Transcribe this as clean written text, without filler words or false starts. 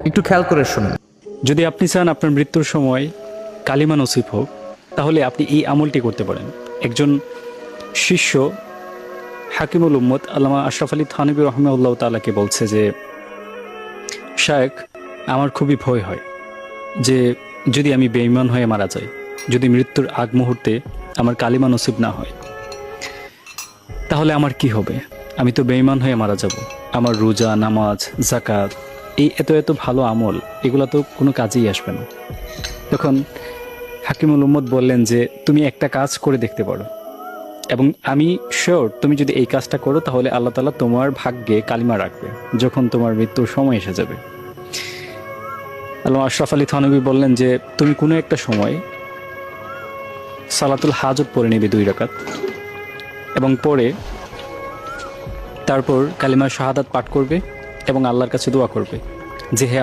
একটু খেয়াল করে শুনুন। যদি আপনি চান আপনার মৃত্যুর সময় কালিমা নসিব হোক, তাহলে আপনি এই আমলটি করতে পারেন। একজন শিষ্য হাকিমুল উম্মত আল্লামা আশরাফ আলী থানভী রহমাহুল্লাহ তাআলাকে বলছে যে, শায়েখ, আমার খুবই ভয় হয় যে যদি আমি বেঈমান হয়ে মারা যাই, যদি মৃত্যুর আগ মুহূর্তে আমার কালিমা নসিব না হয়, তাহলে আমার কি হবে? আমি তো বেঈমান হয়ে মারা যাব। আমার রোজা, নামাজ, যাকাত, এই এত এত ভালো আমল, এগুলো তো কোনো কাজেই আসবে না। তখন হাকিমুল উম্মত বললেন যে, তুমি একটা কাজ করে দেখতে পারো, এবং আমি শিওর তুমি যদি এই কাজটা করো তাহলে আল্লাহ তাআলা তোমার ভাগ্যে কালিমা রাখবে যখন তোমার মৃত্যুর সময় এসে যাবে। আল্লামা আশরাফ আলী থানভী বললেন যে, তুমি কোনো একটা সময় সালাতুল হাজত পড়ে নেবে 2 রাকাত, এবং পরে তারপর কালিমা শাহাদাত পাঠ করবে এবং আল্লাহর কাছে দোয়া করবে যে, হে